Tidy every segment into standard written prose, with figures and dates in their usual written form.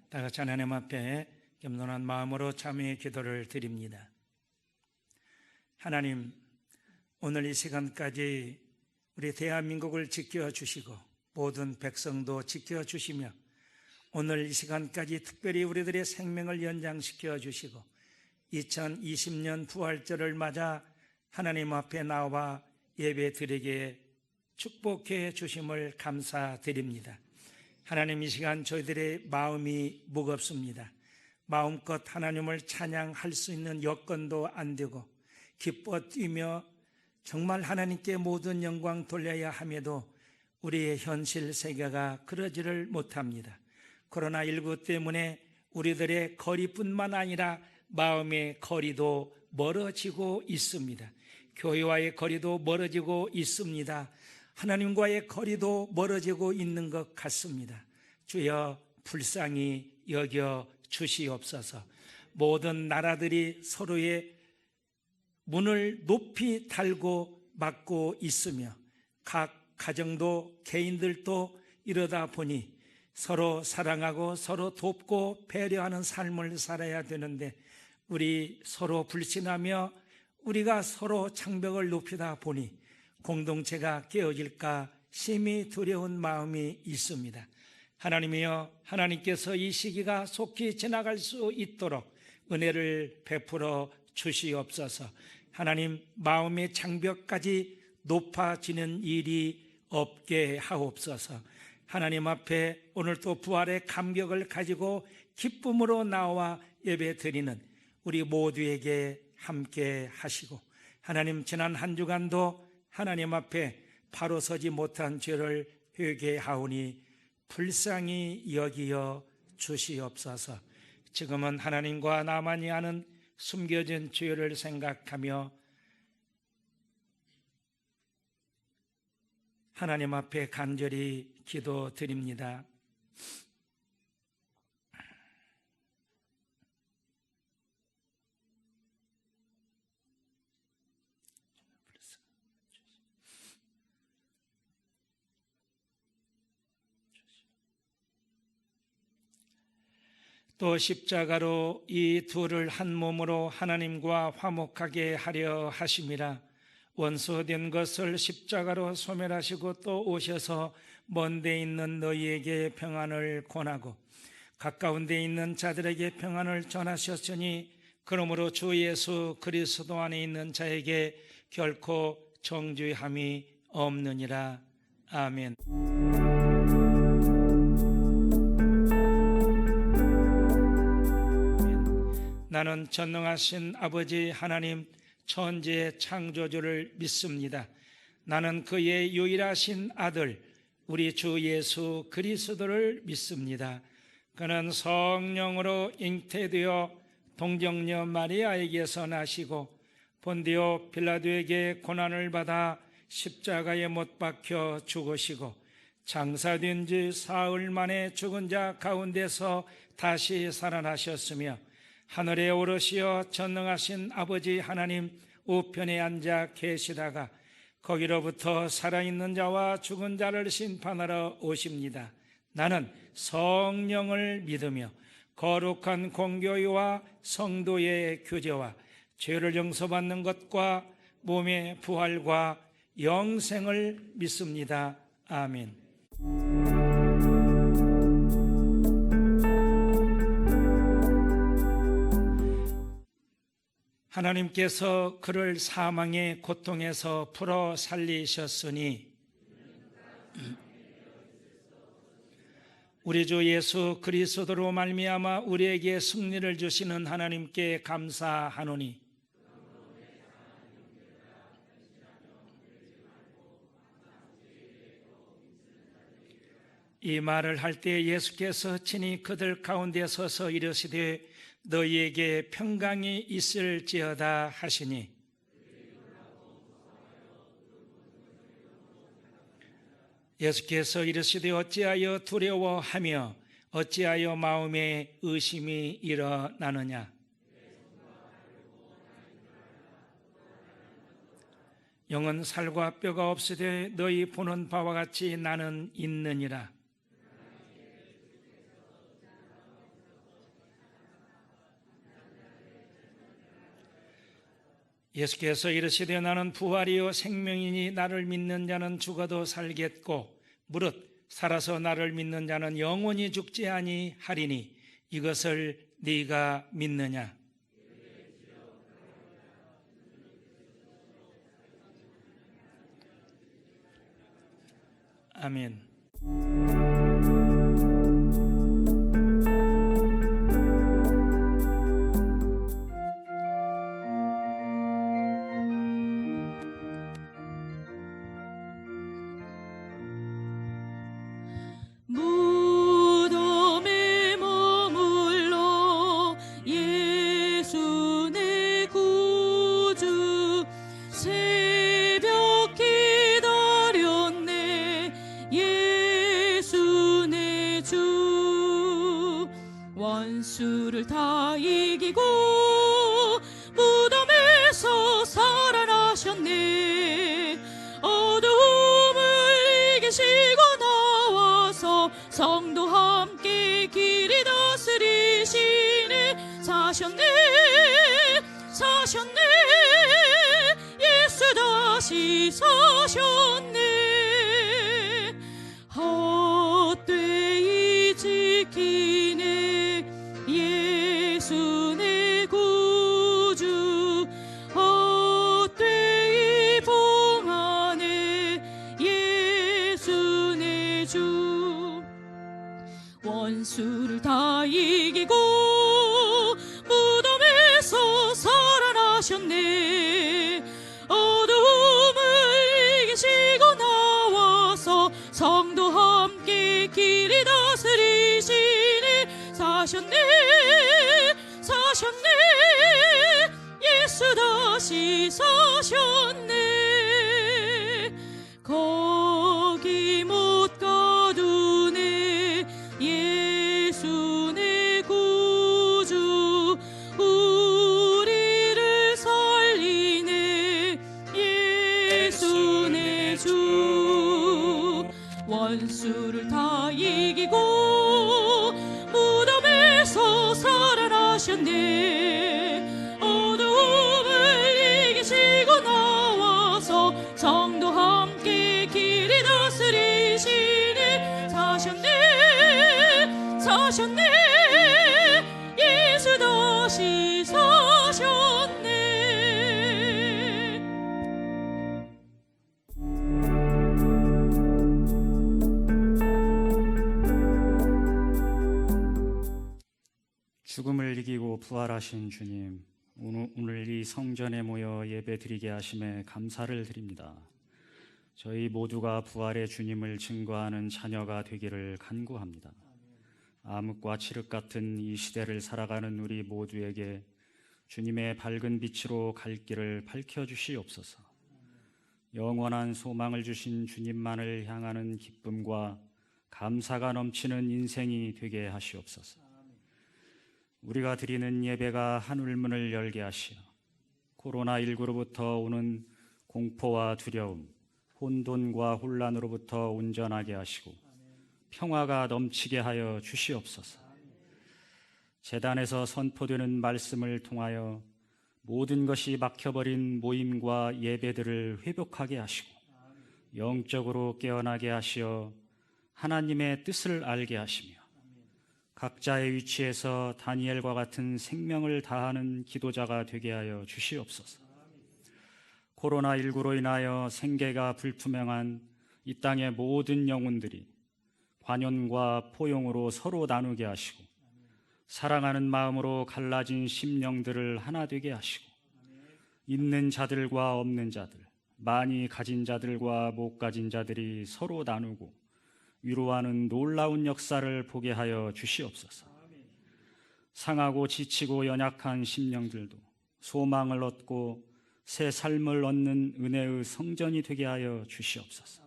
다 같이 하나님 앞에 겸손한 마음으로 참여의 기도를 드립니다. 하나님, 오늘 이 시간까지 우리 대한민국을 지켜주시고 모든 백성도 지켜주시며 오늘 이 시간까지 특별히 우리들의 생명을 연장시켜 주시고 2020년 부활절을 맞아 하나님 앞에 나와 예배 드리게 축복해 주심을 감사드립니다. 하나님, 이 시간 저희들의 마음이 무겁습니다. 마음껏 하나님을 찬양할 수 있는 여건도 안 되고 기뻐 뛰며 정말 하나님께 모든 영광 돌려야 함에도 우리의 현실 세계가 그러지를 못합니다. 코로나19 때문에 우리들의 거리뿐만 아니라 마음의 거리도 멀어지고 있습니다. 교회와의 거리도 멀어지고 있습니다. 하나님과의 거리도 멀어지고 있는 것 같습니다. 주여, 불쌍히 여겨 주시옵소서. 모든 나라들이 서로의 문을 높이 달고 막고 있으며 각 가정도 개인들도 이러다 보니 서로 사랑하고 서로 돕고 배려하는 삶을 살아야 되는데 우리 서로 불신하며 우리가 서로 장벽을 높이다 보니 공동체가 깨어질까 심히 두려운 마음이 있습니다. 하나님이여, 하나님께서 이 시기가 속히 지나갈 수 있도록 은혜를 베풀어 주시옵소서. 하나님, 마음의 장벽까지 높아지는 일이 없게 하옵소서. 하나님 앞에 오늘 또 부활의 감격을 가지고 기쁨으로 나와 예배 드리는 우리 모두에게 함께 하시고 하나님, 지난 한 주간도 하나님 앞에 바로 서지 못한 죄를 회개하오니 불쌍히 여기어 주시옵소서. 지금은 하나님과 나만이 아는 숨겨진 죄를 생각하며 하나님 앞에 간절히 기도드립니다. 또 십자가로 이 둘을 한 몸으로 하나님과 화목하게 하려 하심이라. 원수된 것을 십자가로 소멸하시고 또 오셔서 먼 데 있는 너희에게 평안을 권하고 가까운 데 있는 자들에게 평안을 전하셨으니 그러므로 주 예수 그리스도 안에 있는 자에게 결코 정죄함이 없느니라. 아멘. 나는 전능하신 아버지 하나님 천지의 창조주를 믿습니다. 나는 그의 유일하신 아들 우리 주 예수 그리스도를 믿습니다. 그는 성령으로 잉태되어 동정녀 마리아에게서 나시고 본디오 빌라도에게 고난을 받아 십자가에 못 박혀 죽으시고 장사된 지 사흘 만에 죽은 자 가운데서 다시 살아나셨으며 하늘에 오르시어 전능하신 아버지 하나님 우편에 앉아 계시다가 거기로부터 살아있는 자와 죽은 자를 심판하러 오십니다. 나는 성령을 믿으며 거룩한 공교회와 성도의 교제와 죄를 용서받는 것과 몸의 부활과 영생을 믿습니다. 아멘. 하나님께서 그를 사망의 고통에서 풀어 살리셨으니 우리 주 예수 그리스도로 말미암아 우리에게 승리를 주시는 하나님께 감사하노니 이 말을 할 때 예수께서 친히 그들 가운데 서서 이르시되 너희에게 평강이 있을지어다 하시니 예수께서 이르시되 어찌하여 두려워하며 어찌하여 마음에 의심이 일어나느냐. 영은 살과 뼈가 없으되 너희 보는 바와 같이 나는 있느니라. 예수께서 이르시되 나는 부활이요 생명이니 나를 믿는 자는 죽어도 살겠고 무릇 살아서 나를 믿는 자는 영원히 죽지 아니하리니 이것을 네가 믿느냐? 아멘. 무덤에 머물러 예수 내 구주 새벽 기다렸네 예수 내 주 원수를 다 이기고 무덤에서 살아나셨네 어두움을 이기시고 나와서 성도 함께 길이 다스리시네 사셨네 사셨네 예수 다시 사셨네 헛되이 지키네 예수 내 구주 헛되이 봉하네 예수 내 주 원수를 다 이기고 무덤에서 살아나셨네 어두움을 이기시고 나와서 성도 함께 길이 다스리시네 사셨네 사셨네 예수 다시 사셨네 거기 못 가두네 예수 내 구주 우리를 살리네 예수 내 주 원수를 다 이기고 무덤에서 살아나셨네 어두움을 이기시고 나와서 성도 함께 길이 다스리시네 사셨네 사셨네 예수 다시 사셨네 죽음을 이기고 부활하신 주님, 오늘 이 성전에 모여 예배드리게 하심에 감사를 드립니다. 저희 모두가 부활의 주님을 증거하는 자녀가 되기를 간구합니다. 암흑과 칠흑 같은 이 시대를 살아가는 우리 모두에게 주님의 밝은 빛으로 갈 길을 밝혀주시옵소서. 영원한 소망을 주신 주님만을 향하는 기쁨과 감사가 넘치는 인생이 되게 하시옵소서. 우리가 드리는 예배가 하늘문을 열게 하시어 코로나19로부터 오는 공포와 두려움, 혼돈과 혼란으로부터 온전하게 하시고 평화가 넘치게 하여 주시옵소서. 제단에서 선포되는 말씀을 통하여 모든 것이 막혀버린 모임과 예배들을 회복하게 하시고 영적으로 깨어나게 하시어 하나님의 뜻을 알게 하시며 각자의 위치에서 다니엘과 같은 생명을 다하는 기도자가 되게 하여 주시옵소서. 코로나19로 인하여 생계가 불투명한 이 땅의 모든 영혼들이 관용과 포용으로 서로 나누게 하시고 사랑하는 마음으로 갈라진 심령들을 하나 되게 하시고 있는 자들과 없는 자들, 많이 가진 자들과 못 가진 자들이 서로 나누고 위로하는 놀라운 역사를 보게 하여 주시옵소서. 상하고 지치고 연약한 심령들도 소망을 얻고 새 삶을 얻는 은혜의 성전이 되게 하여 주시옵소서.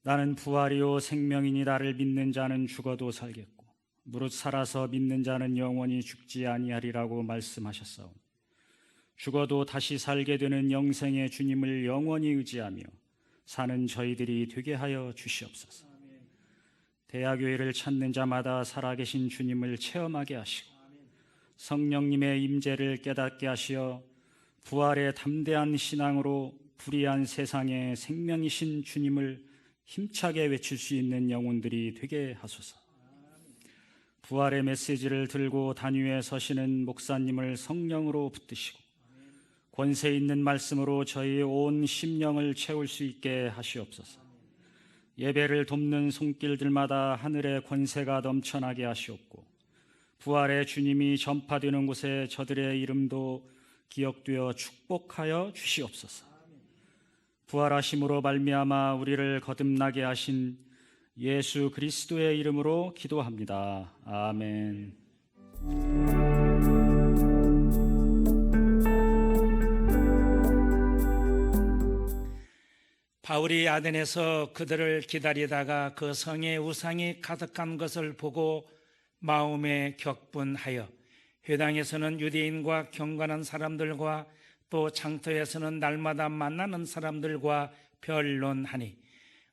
나는 부활이요 생명이니 나를 믿는 자는 죽어도 살겠고 무릇 살아서 믿는 자는 영원히 죽지 아니하리라고 말씀하셨사오니 죽어도 다시 살게 되는 영생의 주님을 영원히 의지하며 사는 저희들이 되게 하여 주시옵소서. 대하교회를 찾는 자마다 살아계신 주님을 체험하게 하시고 성령님의 임재를 깨닫게 하시어 부활의 담대한 신앙으로 불의한 세상에 생명이신 주님을 힘차게 외칠 수 있는 영혼들이 되게 하소서. 부활의 메시지를 들고 단위에 서시는 목사님을 성령으로 붙드시고 권세 있는 말씀으로 저희 온 심령을 채울 수 있게 하시옵소서. 예배를 돕는 손길들마다 하늘의 권세가 넘쳐나게 하시옵고 부활의 주님이 전파되는 곳에 저들의 이름도 기억되어 축복하여 주시옵소서. 부활하심으로 말미암아 우리를 거듭나게 하신 예수 그리스도의 이름으로 기도합니다. 아멘. 바울이 아덴에서 그들을 기다리다가 그 성에 우상이 가득한 것을 보고 마음에 격분하여 회당에서는 유대인과 경건한 사람들과 또 장터에서는 날마다 만나는 사람들과 변론하니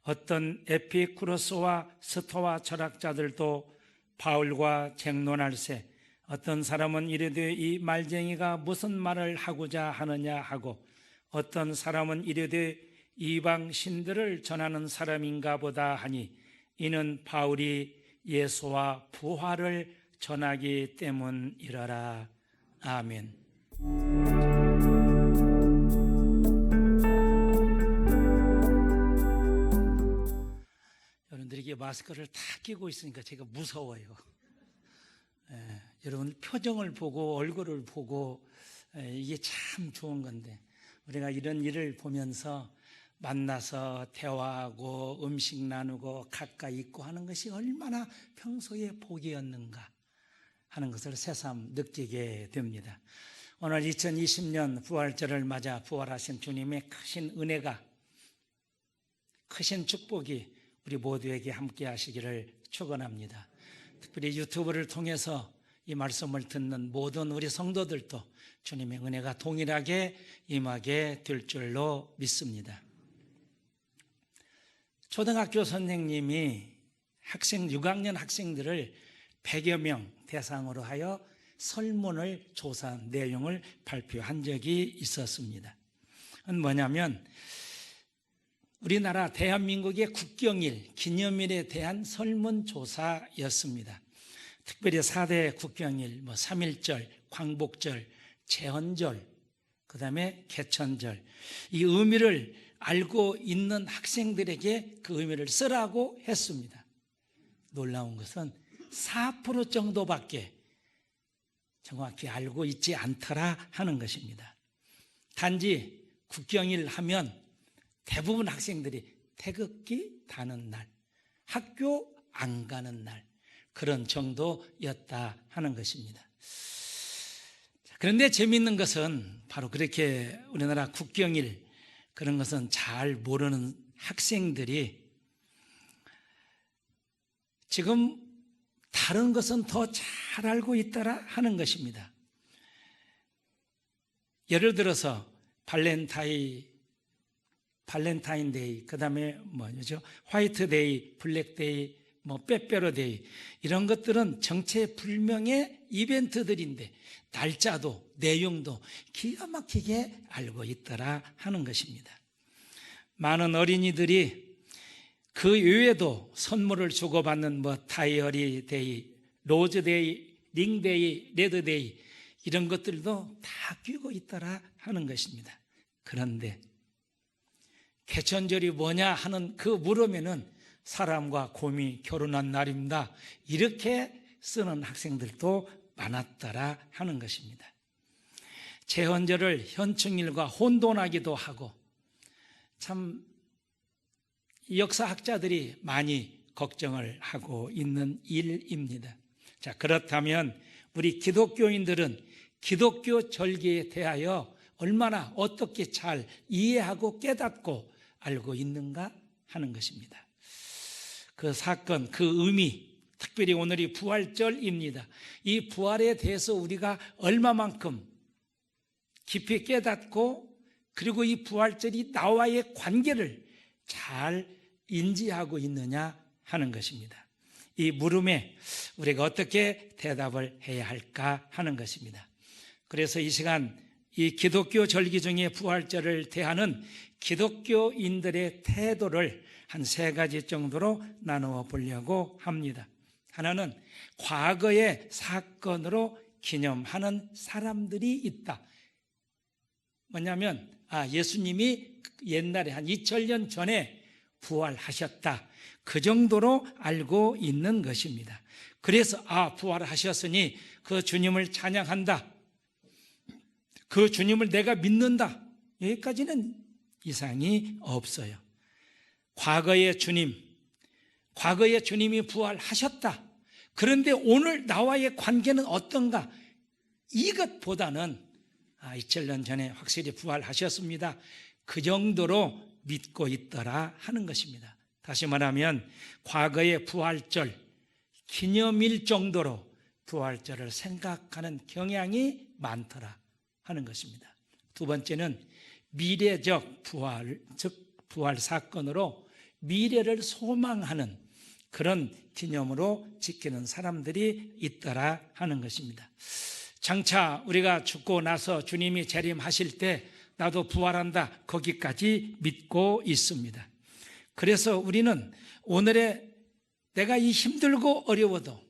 어떤 에피쿠로스와 스토아 철학자들도 바울과 쟁론할세 어떤 사람은 이르되 이 말쟁이가 무슨 말을 하고자 하느냐 하고 어떤 사람은 이르되 이방 신들을 전하는 사람인가 보다 하니 이는 바울이 예수와 부활을 전하기 때문이러라. 아멘. 여러분들이 이게 마스크를 다 끼고 있으니까 제가 무서워요. 여러분 표정을 보고 얼굴을 보고 이게 참 좋은 건데 우리가 이런 일을 보면서 만나서 대화하고 음식 나누고 가까이 있고 하는 것이 얼마나 평소에 복이었는가 하는 것을 새삼 느끼게 됩니다. 오늘 2020년 부활절을 맞아 부활하신 주님의 크신 은혜가 크신 축복이 우리 모두에게 함께 하시기를 축원합니다. 특별히 유튜브를 통해서 이 말씀을 듣는 모든 우리 성도들도 주님의 은혜가 동일하게 임하게 될 줄로 믿습니다. 초등학교 선생님이 6학년 학생들을 100여 명 대상으로 하여 설문을 조사한 내용을 발표한 적이 있었습니다. 그건 뭐냐면 우리나라 대한민국의 국경일, 기념일에 대한 설문조사였습니다. 특별히 4대 국경일, 3.1절, 광복절, 제헌절, 그 다음에 개천절, 이 의미를 알고 있는 학생들에게 그 의미를 쓰라고 했습니다. 놀라운 것은 4% 정도밖에 정확히 알고 있지 않더라 하는 것입니다. 단지 국경일 하면 대부분 학생들이 태극기 다는 날, 학교 안 가는 날, 그런 정도였다 하는 것입니다. 그런데 재미있는 것은 바로 그렇게 우리나라 국경일 그런 것은 잘 모르는 학생들이 지금 다른 것은 더 잘 알고 있더라 하는 것입니다. 예를 들어서 발렌타인데이, 그 다음에 화이트데이, 블랙데이, 빼빼로데이, 이런 것들은 정체불명의 이벤트들인데 날짜도 내용도 기가 막히게 알고 있더라 하는 것입니다. 많은 어린이들이 그 외에도 선물을 주고받는 다이어리 데이, 로즈 데이, 링 데이, 레드 데이, 이런 것들도 다 끼고 있더라 하는 것입니다. 그런데 개천절이 뭐냐 하는 그 물으면은 사람과 곰이 결혼한 날입니다, 이렇게 쓰는 학생들도 많았더라 하는 것입니다. 제헌절을 현충일과 혼돈하기도 하고 참 역사학자들이 많이 걱정을 하고 있는 일입니다. 자, 그렇다면 우리 기독교인들은 기독교 절기에 대하여 얼마나 어떻게 잘 이해하고 깨닫고 알고 있는가 하는 것입니다. 그 사건, 그 의미, 특별히 오늘이 부활절입니다. 이 부활에 대해서 우리가 얼마만큼 깊이 깨닫고 그리고 이 부활절이 나와의 관계를 잘 인지하고 있느냐 하는 것입니다. 이 물음에 우리가 어떻게 대답을 해야 할까 하는 것입니다. 그래서 이 시간 이 기독교 절기 중에 부활절을 대하는 기독교인들의 태도를 한 3가지 정도로 나누어 보려고 합니다. 하나는 과거의 사건으로 기념하는 사람들이 있다. 뭐냐면 예수님이 옛날에 한 2000년 전에 부활하셨다. 그 정도로 알고 있는 것입니다. 그래서 부활하셨으니 그 주님을 찬양한다. 그 주님을 내가 믿는다. 여기까지는 이상이 없어요. 과거의 주님이 부활하셨다. 그런데 오늘 나와의 관계는 어떤가? 이것보다는 2000년 전에 확실히 부활하셨습니다. 그 정도로 믿고 있더라 하는 것입니다. 다시 말하면 과거의 부활절, 기념일 정도로 부활절을 생각하는 경향이 많더라 하는 것입니다. 두 번째는 미래적 부활, 즉 부활 사건으로 미래를 소망하는 그런 기념으로 지키는 사람들이 있더라 하는 것입니다. 장차 우리가 죽고 나서 주님이 재림하실 때 나도 부활한다, 거기까지 믿고 있습니다. 그래서 우리는 오늘의 내가 이 힘들고 어려워도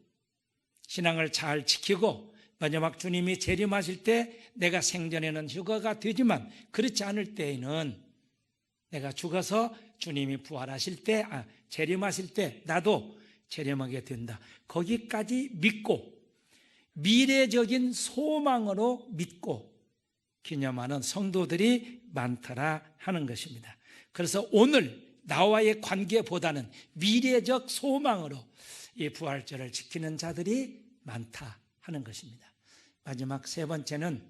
신앙을 잘 지키고 마지막 주님이 재림하실 때 내가 생전에는 휴거가 되지만 그렇지 않을 때에는 내가 죽어서 주님이 부활하실 때, 재림하실 때 나도 재림하게 된다. 거기까지 믿고 미래적인 소망으로 믿고 기념하는 성도들이 많더라 하는 것입니다. 그래서 오늘 나와의 관계보다는 미래적 소망으로 이 부활절을 지키는 자들이 많다 하는 것입니다. 마지막 3번째는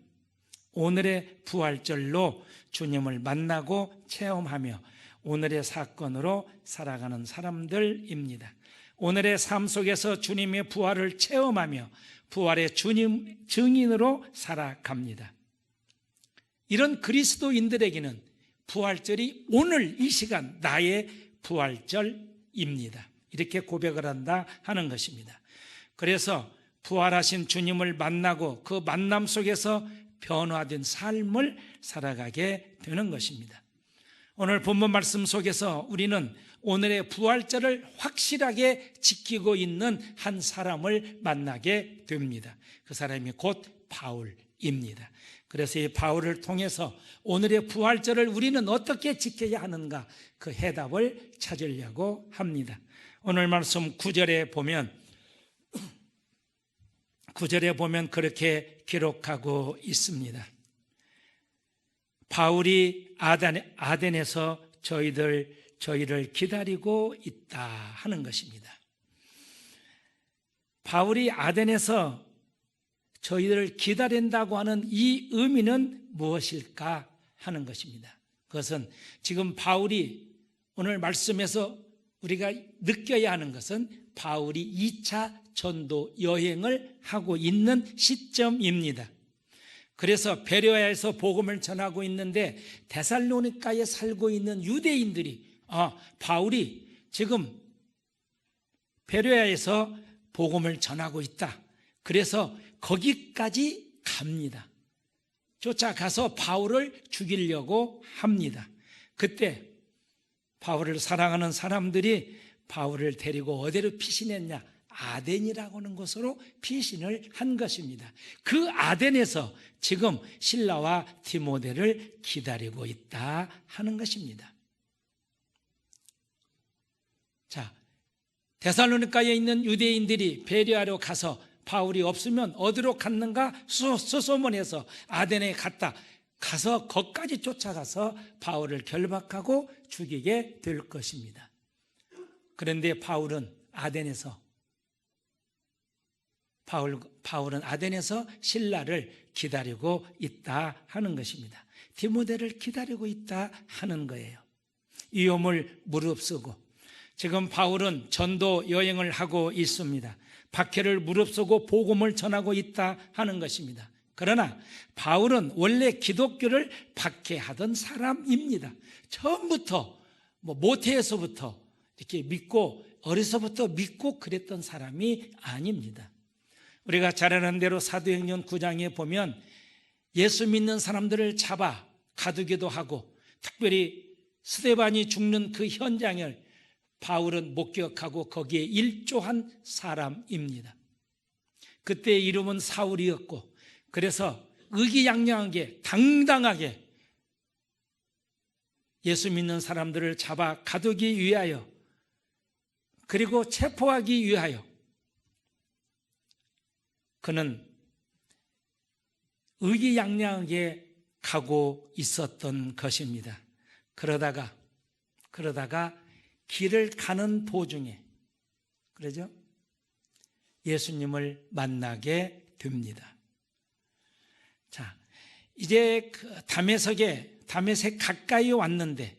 오늘의 부활절로 주님을 만나고 체험하며 오늘의 사건으로 살아가는 사람들입니다. 오늘의 삶 속에서 주님의 부활을 체험하며 부활의 주님 증인으로 살아갑니다. 이런 그리스도인들에게는 부활절이 오늘 이 시간 나의 부활절입니다. 이렇게 고백을 한다 하는 것입니다. 그래서 부활하신 주님을 만나고 그 만남 속에서 변화된 삶을 살아가게 되는 것입니다. 오늘 본문 말씀 속에서 우리는 오늘의 부활절을 확실하게 지키고 있는 한 사람을 만나게 됩니다. 그 사람이 곧 바울입니다. 그래서 이 바울을 통해서 오늘의 부활절을 우리는 어떻게 지켜야 하는가 그 해답을 찾으려고 합니다. 오늘 말씀 9절에 보면 그렇게 기록하고 있습니다. 바울이 아덴에서 저희를 기다리고 있다 하는 것입니다. 바울이 아덴에서 저희를 기다린다고 하는 이 의미는 무엇일까 하는 것입니다. 그것은 지금 바울이 오늘 말씀에서 우리가 느껴야 하는 것은 바울이 2차 전도 여행을 하고 있는 시점입니다. 그래서 베레아에서 복음을 전하고 있는데 데살로니가에 살고 있는 유대인들이 바울이 지금 베레아에서 복음을 전하고 있다. 그래서 거기까지 갑니다. 쫓아가서 바울을 죽이려고 합니다. 그때 바울을 사랑하는 사람들이 바울을 데리고 어디로 피신했냐? 아덴이라고 하는 곳으로 피신을 한 것입니다. 그 아덴에서 지금 실라와 디모데를 기다리고 있다 하는 것입니다. 자, 데살로니가에 있는 유대인들이 베레아로 가서 바울이 없으면 어디로 갔는가 수소문해서 아덴에 가서 거기까지 쫓아가서 바울을 결박하고 죽이게 될 것입니다. 그런데 바울은 아덴에서 신라를 기다리고 있다 하는 것입니다. 디모데를 기다리고 있다 하는 거예요. 위험을 무릅쓰고 지금 바울은 전도 여행을 하고 있습니다. 박해를 무릅쓰고 복음을 전하고 있다 하는 것입니다. 그러나 바울은 원래 기독교를 박해하던 사람입니다. 처음부터 모태에서부터 이렇게 믿고 어려서부터 믿고 그랬던 사람이 아닙니다. 우리가 잘 아는 대로 사도행전 9장에 보면 예수 믿는 사람들을 잡아 가두기도 하고, 특별히 스데반이 죽는 그 현장을 바울은 목격하고 거기에 일조한 사람입니다. 그때의 이름은 사울이었고, 그래서 의기양양하게 당당하게 예수 믿는 사람들을 잡아 가두기 위하여, 그리고 체포하기 위하여 그는 의기양양하게 가고 있었던 것입니다. 그러다가 길을 가는 도중에, 그러죠? 예수님을 만나게 됩니다. 자, 이제 다메섹 가까이 왔는데,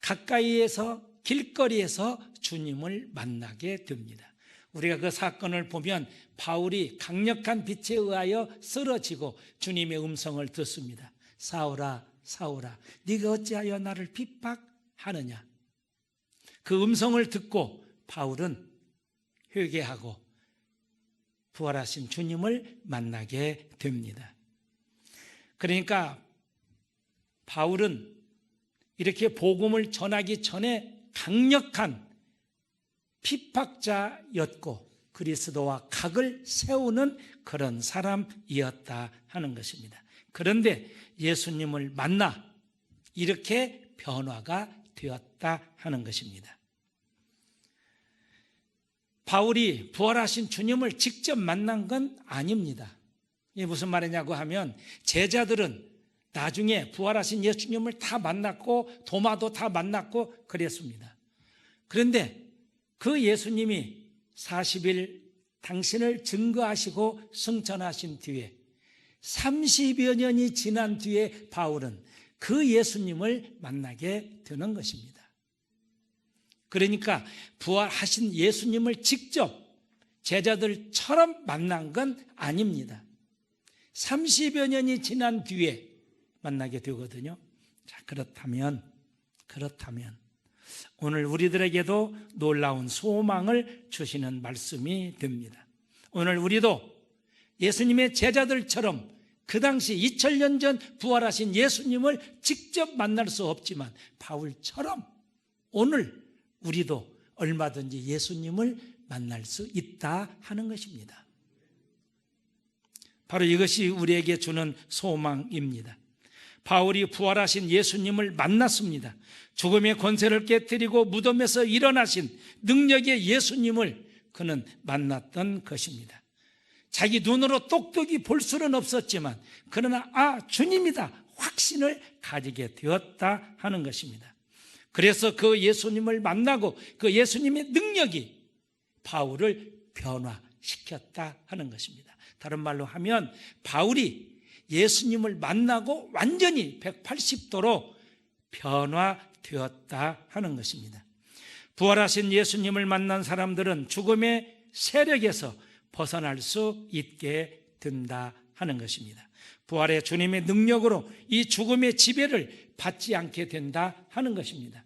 가까이에서 길거리에서 주님을 만나게 됩니다. 우리가 그 사건을 보면 바울이 강력한 빛에 의하여 쓰러지고 주님의 음성을 듣습니다. 사울아, 사울아, 네가 어찌하여 나를 핍박하느냐. 그 음성을 듣고 바울은 회개하고 부활하신 주님을 만나게 됩니다. 그러니까 바울은 이렇게 복음을 전하기 전에 강력한 핍박자였고 그리스도와 각을 세우는 그런 사람이었다 하는 것입니다. 그런데 예수님을 만나 이렇게 변화가 되었다 하는 것입니다. 바울이 부활하신 주님을 직접 만난 건 아닙니다. 이게 무슨 말이냐고 하면, 제자들은 나중에 부활하신 예수님을 다 만났고 도마도 다 만났고 그랬습니다. 그런데 그 예수님이 40일 당신을 증거하시고 승천하신 뒤에 30여 년이 지난 뒤에 바울은 그 예수님을 만나게 되는 것입니다. 그러니까 부활하신 예수님을 직접 제자들처럼 만난 건 아닙니다. 30여 년이 지난 뒤에 만나게 되거든요. 자, 그렇다면 오늘 우리들에게도 놀라운 소망을 주시는 말씀이 됩니다. 오늘 우리도 예수님의 제자들처럼 그 당시 2000년 전 부활하신 예수님을 직접 만날 수 없지만 바울처럼 오늘 우리도 얼마든지 예수님을 만날 수 있다 하는 것입니다. 바로 이것이 우리에게 주는 소망입니다. 바울이 부활하신 예수님을 만났습니다. 죽음의 권세를 깨뜨리고 무덤에서 일어나신 능력의 예수님을 그는 만났던 것입니다. 자기 눈으로 똑똑히 볼 수는 없었지만 그러나 주님이다 확신을 가지게 되었다 하는 것입니다. 그래서 그 예수님을 만나고 그 예수님의 능력이 바울을 변화시켰다 하는 것입니다. 다른 말로 하면 바울이 예수님을 만나고 완전히 180도로 변화되었다 하는 것입니다. 부활하신 예수님을 만난 사람들은 죽음의 세력에서 벗어날 수 있게 된다 하는 것입니다. 부활의 주님의 능력으로 이 죽음의 지배를 받지 않게 된다 하는 것입니다.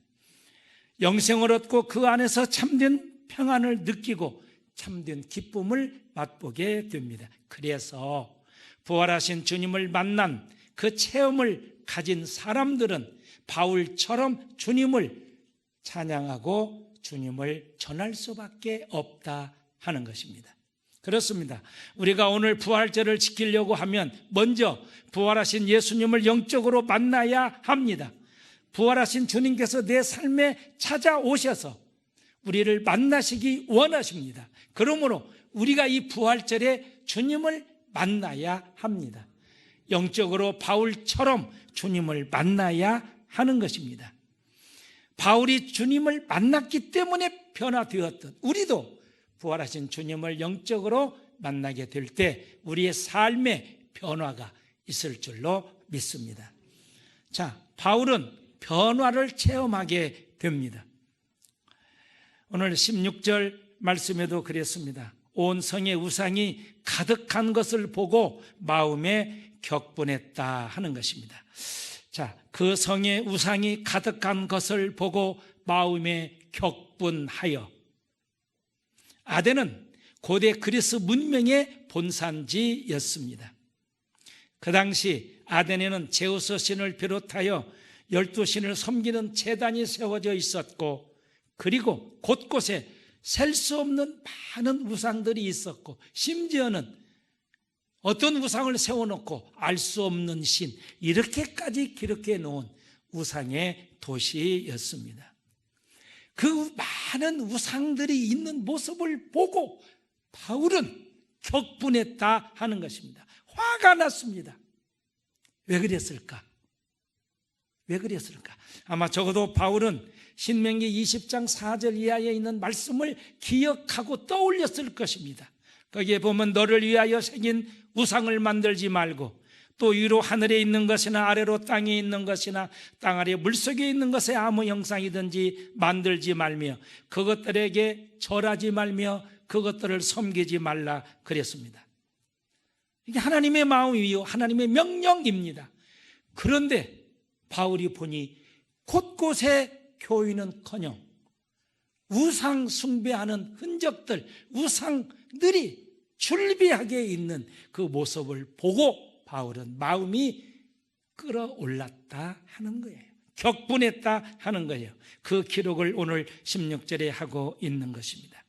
영생을 얻고 그 안에서 참된 평안을 느끼고 참된 기쁨을 맛보게 됩니다. 그래서 부활하신 주님을 만난 그 체험을 가진 사람들은 바울처럼 주님을 찬양하고 주님을 전할 수밖에 없다 하는 것입니다. 그렇습니다. 우리가 오늘 부활절을 지키려고 하면 먼저 부활하신 예수님을 영적으로 만나야 합니다. 부활하신 주님께서 내 삶에 찾아오셔서 우리를 만나시기 원하십니다. 그러므로 우리가 이 부활절에 주님을 만나야 합니다. 영적으로 바울처럼 주님을 만나야 하는 것입니다. 바울이 주님을 만났기 때문에 변화되었던 우리도 부활하신 주님을 영적으로 만나게 될 때 우리의 삶에 변화가 있을 줄로 믿습니다. 자, 바울은 변화를 체험하게 됩니다. 오늘 16절 말씀에도 그랬습니다. 온 성에 우상이 가득한 것을 보고 마음에 격분했다 하는 것입니다. 자, 그 성에 우상이 가득한 것을 보고 마음에 격분하여. 아덴은 고대 그리스 문명의 본산지였습니다. 그 당시 아덴에는 제우스 신을 비롯하여 12신을 섬기는 제단이 세워져 있었고, 그리고 곳곳에 셀 수 없는 많은 우상들이 있었고, 심지어는 어떤 우상을 세워놓고 알 수 없는 신, 이렇게까지 기록해 놓은 우상의 도시였습니다. 그 많은 우상들이 있는 모습을 보고 바울은 격분했다 하는 것입니다. 화가 났습니다. 왜 그랬을까? 왜 그랬을까? 아마 적어도 바울은 신명기 20장 4절 이하에 있는 말씀을 기억하고 떠올렸을 것입니다. 거기에 보면 너를 위하여 새긴 우상을 만들지 말고 또 위로 하늘에 있는 것이나 아래로 땅에 있는 것이나 땅 아래 물속에 있는 것에 아무 형상이든지 만들지 말며 그것들에게 절하지 말며 그것들을 섬기지 말라 그랬습니다. 이게 하나님의 마음이요 하나님의 명령입니다. 그런데 바울이 보니 곳곳에 교인은커녕 우상 숭배하는 흔적들, 우상들이 출비하게 있는 그 모습을 보고 바울은 마음이 끌어올랐다 하는 거예요. 격분했다 하는 거예요. 그 기록을 오늘 16절에 하고 있는 것입니다.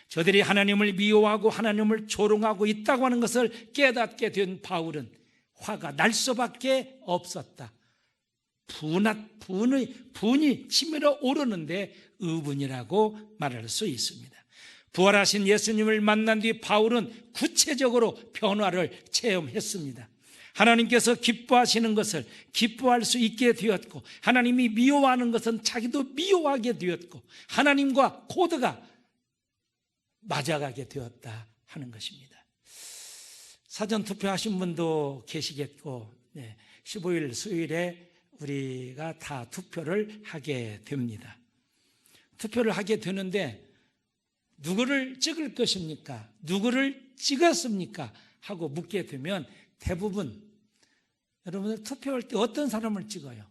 저들이 하나님을 미워하고 하나님을 조롱하고 있다고 하는 것을 깨닫게 된 바울은 화가 날 수밖에 없었다. 분이 치밀어 오르는데 의분이라고 말할 수 있습니다. 부활하신 예수님을 만난 뒤 바울은 구체적으로 변화를 체험했습니다. 하나님께서 기뻐하시는 것을 기뻐할 수 있게 되었고, 하나님이 미워하는 것은 자기도 미워하게 되었고, 하나님과 코드가 맞아가게 되었다 하는 것입니다. 사전 투표하신 분도 계시겠고, 15일 수요일에 우리가 다 투표를 하게 됩니다. 투표를 하게 되는데 누구를 찍을 것입니까? 누구를 찍었습니까? 하고 묻게 되면 대부분 여러분들 투표할 때 어떤 사람을 찍어요?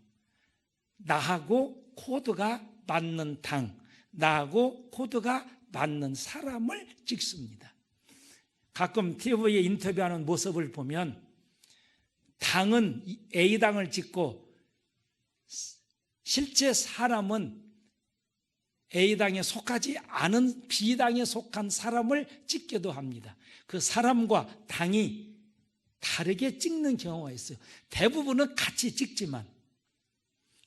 나하고 코드가 맞는 당, 나하고 코드가 맞는 사람을 찍습니다. 가끔 TV에 인터뷰하는 모습을 보면 당은 A당을 찍고 실제 사람은 A당에 속하지 않은 B당에 속한 사람을 찍기도 합니다. 그 사람과 당이 다르게 찍는 경우가 있어요. 대부분은 같이 찍지만,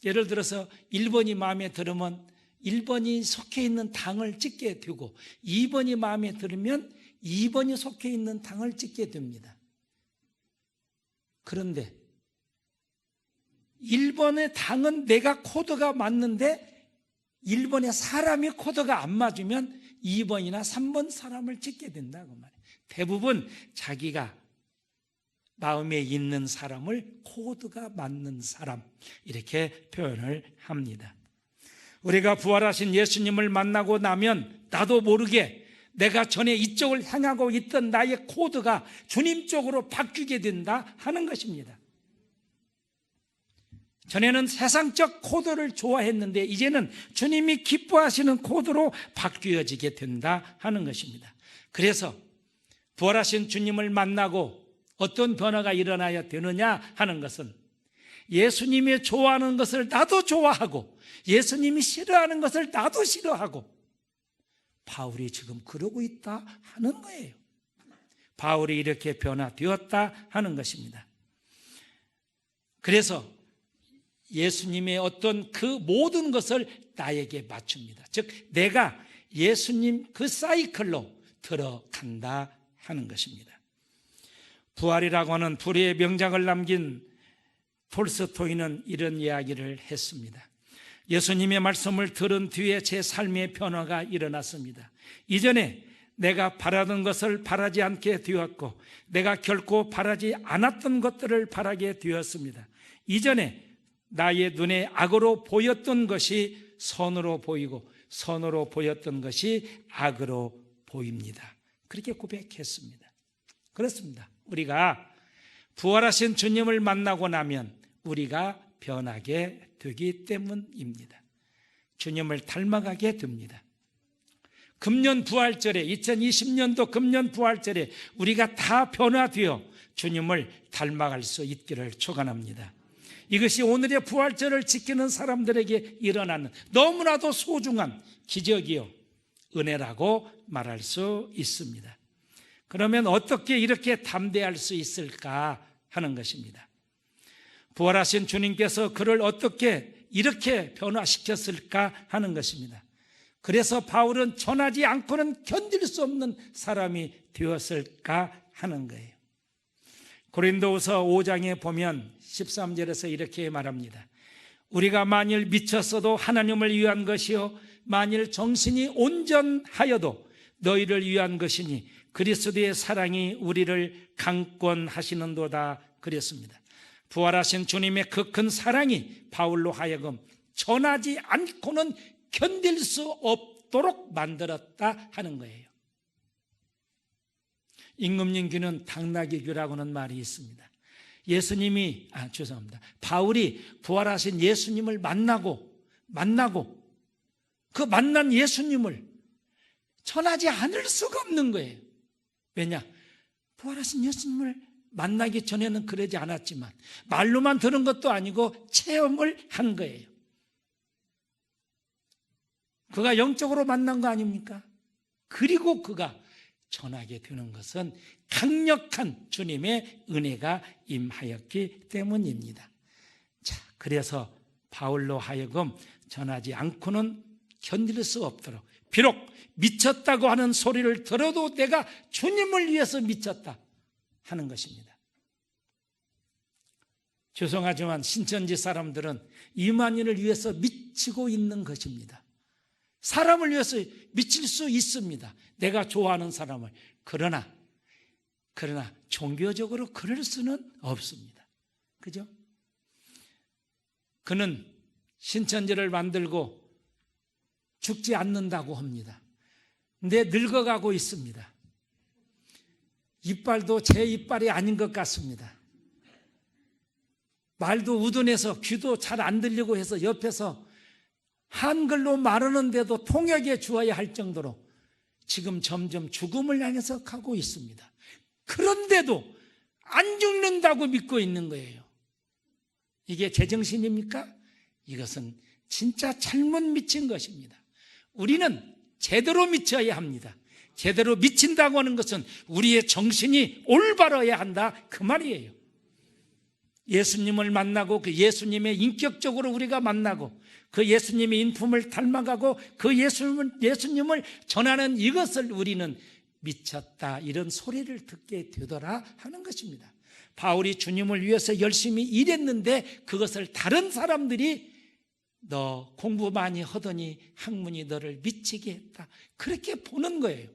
예를 들어서 1번이 마음에 들으면 1번이 속해 있는 당을 찍게 되고 2번이 마음에 들으면 2번이 속해 있는 당을 찍게 됩니다. 그런데 1번의 당은 내가 코드가 맞는데 1번의 사람이 코드가 안 맞으면 2번이나 3번 사람을 찍게 된다고 말해요. 대부분 자기가 마음에 있는 사람을 코드가 맞는 사람, 이렇게 표현을 합니다. 우리가 부활하신 예수님을 만나고 나면 나도 모르게 내가 전에 이쪽을 향하고 있던 나의 코드가 주님 쪽으로 바뀌게 된다 하는 것입니다. 전에는 세상적 코드를 좋아했는데 이제는 주님이 기뻐하시는 코드로 바뀌어지게 된다 하는 것입니다. 그래서 부활하신 주님을 만나고 어떤 변화가 일어나야 되느냐 하는 것은 예수님이 좋아하는 것을 나도 좋아하고 예수님이 싫어하는 것을 나도 싫어하고, 바울이 지금 그러고 있다 하는 거예요. 바울이 이렇게 변화되었다 하는 것입니다. 그래서 예수님의 어떤 그 모든 것을 나에게 맞춥니다. 즉 내가 예수님 그 사이클로 들어간다 하는 것입니다. 부활이라고 하는 불의의 명작을 남긴 톨스토이는 이런 이야기를 했습니다. 예수님의 말씀을 들은 뒤에 제 삶의 변화가 일어났습니다. 이전에 내가 바라던 것을 바라지 않게 되었고 내가 결코 바라지 않았던 것들을 바라게 되었습니다. 이전에 나의 눈에 악으로 보였던 것이 선으로 보이고 선으로 보였던 것이 악으로 보입니다. 그렇게 고백했습니다. 그렇습니다. 우리가 부활하신 주님을 만나고 나면 우리가 변하게 되기 때문입니다. 주님을 닮아가게 됩니다. 금년 부활절에 2020년도 금년 부활절에 우리가 다 변화되어 주님을 닮아갈 수 있기를 축원합니다. 이것이 오늘의 부활절을 지키는 사람들에게 일어나는 너무나도 소중한 기적이요 은혜라고 말할 수 있습니다. 그러면 어떻게 이렇게 담대할 수 있을까 하는 것입니다. 부활하신 주님께서 그를 어떻게 이렇게 변화시켰을까 하는 것입니다. 그래서 바울은 전하지 않고는 견딜 수 없는 사람이 되었을까 하는 거예요. 고린도후서 5장에 보면 13절에서 이렇게 말합니다. 우리가 만일 미쳤어도 하나님을 위한 것이요 만일 정신이 온전하여도 너희를 위한 것이니 그리스도의 사랑이 우리를 강권하시는도다 그랬습니다. 부활하신 주님의 그 큰 사랑이 바울로 하여금 전하지 않고는 견딜 수 없도록 만들었다 하는 거예요. 임금님교는 당나귀교라고는 말이 있습니다. 바울이 부활하신 예수님을 만나고 그 만난 예수님을 전하지 않을 수가 없는 거예요. 왜냐? 부활하신 예수님을 만나기 전에는 그러지 않았지만 말로만 들은 것도 아니고 체험을 한 거예요. 그가 영적으로 만난 거 아닙니까? 그리고 그가 전하게 되는 것은 강력한 주님의 은혜가 임하였기 때문입니다. 자, 그래서 바울로 하여금 전하지 않고는 견딜 수 없도록 비록 미쳤다고 하는 소리를 들어도 내가 주님을 위해서 미쳤다 하는 것입니다. 죄송하지만 신천지 사람들은 이만희를 위해서 미치고 있는 것입니다. 사람을 위해서 미칠 수 있습니다. 내가 좋아하는 사람을. 그러나 종교적으로 그럴 수는 없습니다. 그죠? 그는 신천지를 만들고 죽지 않는다고 합니다. 근데 늙어가고 있습니다. 이빨도 제 이빨이 아닌 것 같습니다. 말도 우둔해서 귀도 잘 안 들리고 해서 옆에서 한글로 말하는데도 통역해 주어야 할 정도로 지금 점점 죽음을 향해서 가고 있습니다. 그런데도 안 죽는다고 믿고 있는 거예요. 이게 제정신입니까? 이것은 진짜 잘못 미친 것입니다. 우리는 제대로 미쳐야 합니다. 제대로 미친다고 하는 것은 우리의 정신이 올바라야 한다 그 말이에요. 예수님을 만나고 그 예수님의 인격적으로 우리가 만나고 그 예수님의 인품을 닮아가고 그 예수님을 전하는 이것을 우리는 미쳤다 이런 소리를 듣게 되더라 하는 것입니다. 바울이 주님을 위해서 열심히 일했는데 그것을 다른 사람들이 너 공부 많이 하더니 학문이 너를 미치게 했다 그렇게 보는 거예요.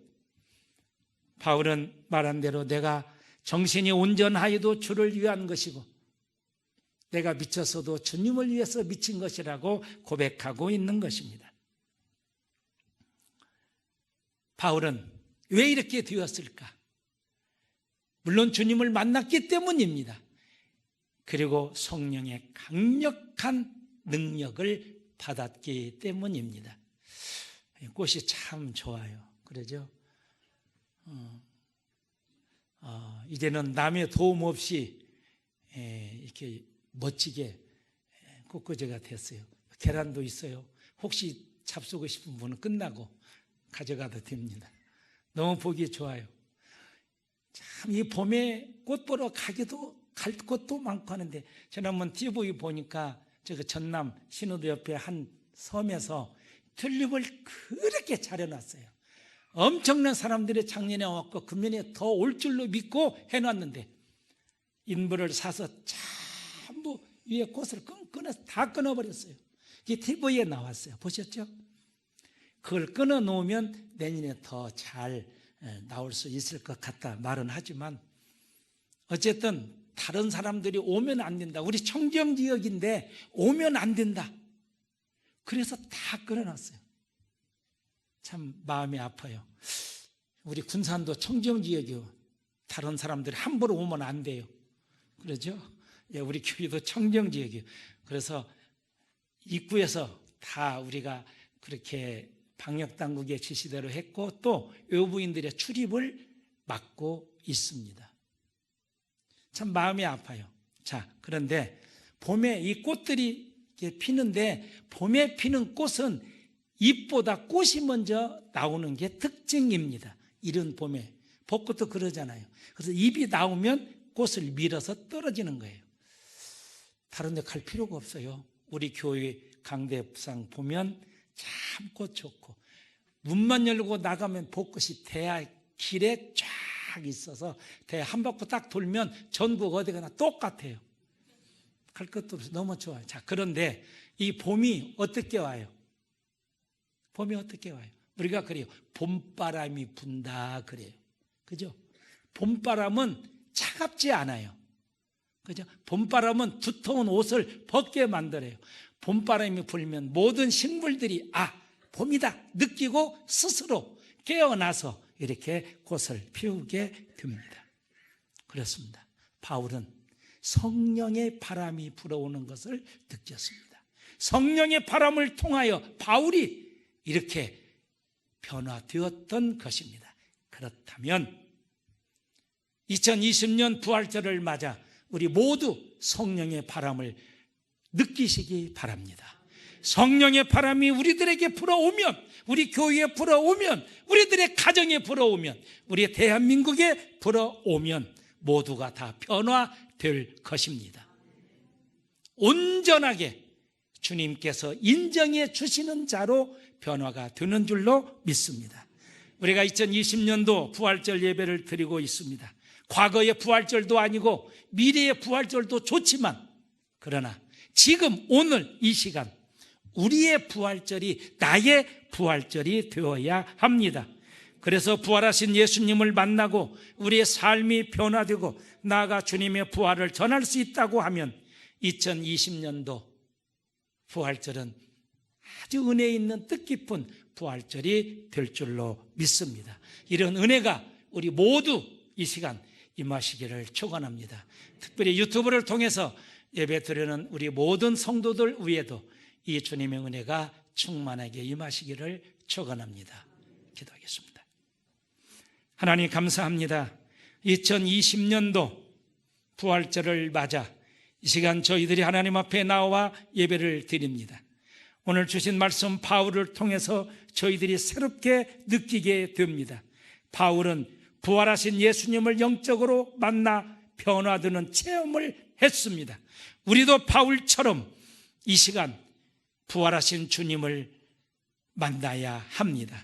바울은 말한 대로 내가 정신이 온전하여도 주를 위한 것이고 내가 미쳤어도 주님을 위해서 미친 것이라고 고백하고 있는 것입니다. 바울은 왜 이렇게 되었을까? 물론 주님을 만났기 때문입니다. 그리고 성령의 강력한 능력을 받았기 때문입니다. 꽃이 참 좋아요. 그러죠? 이제는 남의 도움 없이 이렇게 멋지게 꽃꽂이가 됐어요. 계란도 있어요. 혹시 잡수고 싶은 분은 끝나고 가져가도 됩니다. 너무 보기 좋아요. 참 이 봄에 꽃 보러 갈 곳도 많고 하는데 지난번 TV 보니까 저 전남 신우도 옆에 한 섬에서 튤립을 그렇게 잘 해놨어요. 엄청난 사람들이 작년에 왔고 금년에 더 올 줄로 믿고 해놨는데 인부를 사서 전부 위에 꽃을 다 끊어버렸어요. 이게 TV에 나왔어요. 보셨죠? 그걸 끊어놓으면 내년에 더 잘 나올 수 있을 것 같다 말은 하지만 어쨌든 다른 사람들이 오면 안 된다. 우리 청정지역인데 오면 안 된다. 그래서 다 끊어놨어요. 참 마음이 아파요. 우리 군산도 청정지역이요. 다른 사람들이 함부로 오면 안 돼요. 그러죠? 예, 우리 교회도 청정지역이요. 그래서 입구에서 다 우리가 그렇게 방역당국의 지시대로 했고 또 외부인들의 출입을 막고 있습니다. 참 마음이 아파요. 자, 그런데 봄에 이 꽃들이 피는데 봄에 피는 꽃은 잎보다 꽃이 먼저 나오는 게 특징입니다. 이른 봄에. 벚꽃도 그러잖아요. 그래서 잎이 나오면 꽃을 밀어서 떨어지는 거예요. 다른 데 갈 필요가 없어요. 우리 교회 강대상 보면 참 꽃 좋고 문만 열고 나가면 벚꽃이 대야 길에 쫙 있어서 대야 한 바퀴 딱 돌면 전국 어디 가나 똑같아요. 갈 것도 없어. 너무 좋아요. 자, 그런데 이 봄이 어떻게 와요? 봄이 어떻게 와요? 우리가 그래요. 봄바람이 분다 그래요. 그죠? 봄바람은 차갑지 않아요. 그죠? 봄바람은 두터운 옷을 벗게 만들어요. 봄바람이 불면 모든 식물들이 봄이다 느끼고 스스로 깨어나서 이렇게 꽃을 피우게 됩니다. 그렇습니다. 바울은 성령의 바람이 불어오는 것을 느꼈습니다. 성령의 바람을 통하여 바울이 이렇게 변화되었던 것입니다. 그렇다면 2020년 부활절을 맞아 우리 모두 성령의 바람을 느끼시기 바랍니다. 성령의 바람이 우리들에게 불어오면, 우리 교회에 불어오면, 우리들의 가정에 불어오면, 우리 대한민국에 불어오면 모두가 다 변화될 것입니다. 온전하게 주님께서 인정해 주시는 자로 변화가 되는 줄로 믿습니다. 우리가 2020년도 부활절 예배를 드리고 있습니다. 과거의 부활절도 아니고 미래의 부활절도 좋지만 그러나 지금 오늘 이 시간 우리의 부활절이 나의 부활절이 되어야 합니다. 그래서 부활하신 예수님을 만나고 우리의 삶이 변화되고 나아가 주님의 부활을 전할 수 있다고 하면 2020년도 부활절은 아주 은혜 있는 뜻깊은 부활절이 될 줄로 믿습니다. 이런 은혜가 우리 모두 이 시간 임하시기를 축원합니다. 특별히 유튜브를 통해서 예배 드리는 우리 모든 성도들 위에도 이 주님의 은혜가 충만하게 임하시기를 축원합니다. 기도하겠습니다. 하나님 감사합니다. 2020년도 부활절을 맞아 이 시간 저희들이 하나님 앞에 나와 예배를 드립니다. 오늘 주신 말씀 바울을 통해서 저희들이 새롭게 느끼게 됩니다. 바울은 부활하신 예수님을 영적으로 만나 변화되는 체험을 했습니다. 우리도 바울처럼 이 시간 부활하신 주님을 만나야 합니다.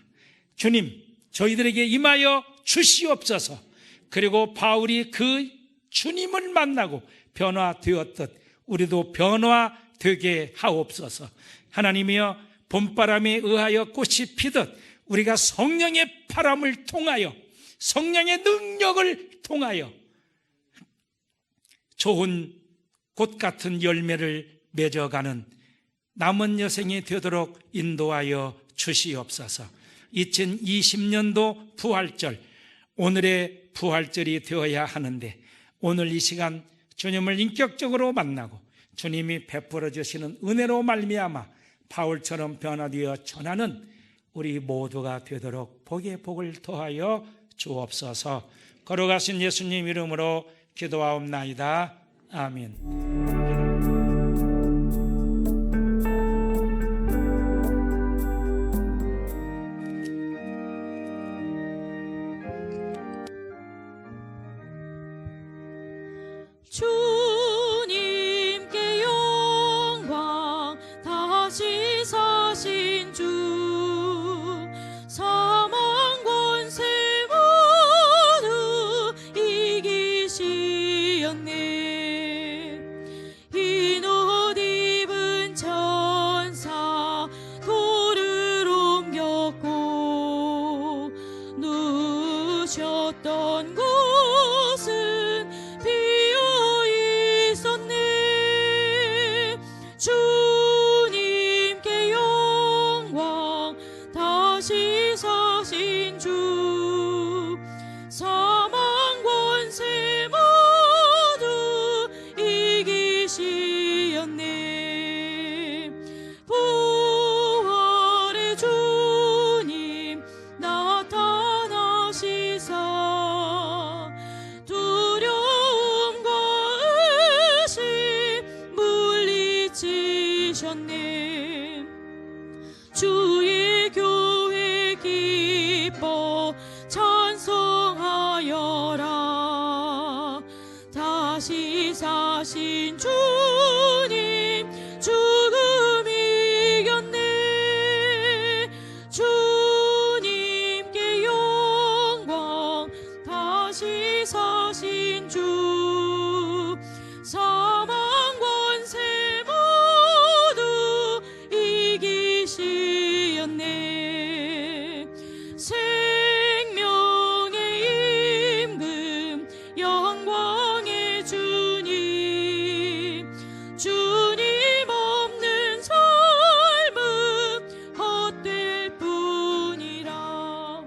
주님, 저희들에게 임하여 주시옵소서. 그리고 바울이 그 주님을 만나고 변화되었듯 우리도 변화되게 하옵소서. 하나님이여, 봄바람에 의하여 꽃이 피듯 우리가 성령의 바람을 통하여, 성령의 능력을 통하여 좋은 꽃 같은 열매를 맺어가는 남은 여생이 되도록 인도하여 주시옵소서. 2020년도 부활절, 오늘의 부활절이 되어야 하는데 오늘 이 시간 주님을 인격적으로 만나고 주님이 베풀어 주시는 은혜로 말미암아 바울처럼 변화되어 전하는 우리 모두가 되도록 복에 복을 더하여 주옵소서. 걸어가신 예수님 이름으로 기도하옵나이다. 아멘. 주님께 영광, 다시 사신 주, 사망 권세 모두 이기시었네. 흰 옷 입은 천사 돌을 옮겼고 누우셨던 곳은 주님께 영광, 다시 사신 주. 사신 주님 죽음 이겼네. 주님께 영광 다시 사신 주 사망 권세 모두 이기시었네. 생명의 임금 영광의 주님 주님 없는 삶은 헛될 뿐이라.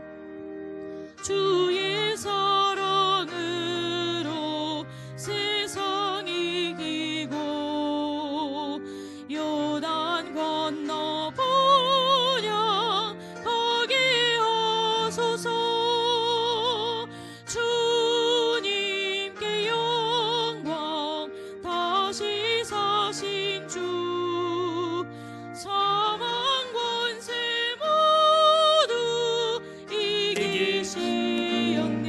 주의 사랑으로 세상 이기고 요단 건너 번영 가게 하소서. 주님께 영광 다시 사신 주 사망 권세 모두 이기시었네.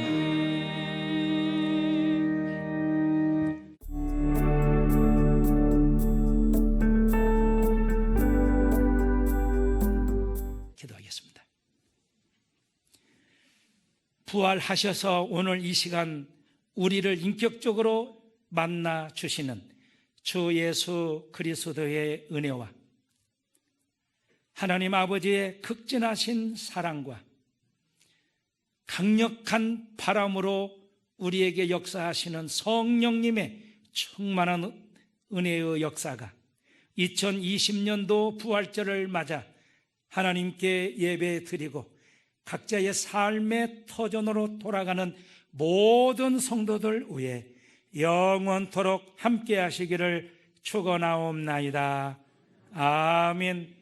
기도하겠습니다. 부활하셔서 오늘 이 시간 우리를 인격적으로 만나 주시는 주 예수 그리스도의 은혜와 하나님 아버지의 극진하신 사랑과 강력한 바람으로 우리에게 역사하시는 성령님의 충만한 은혜의 역사가 2020년도 부활절을 맞아 하나님께 예배 드리고 각자의 삶의 터전으로 돌아가는 모든 성도들 위해 영원토록 함께 하시기를 축원하옵나이다. 아멘.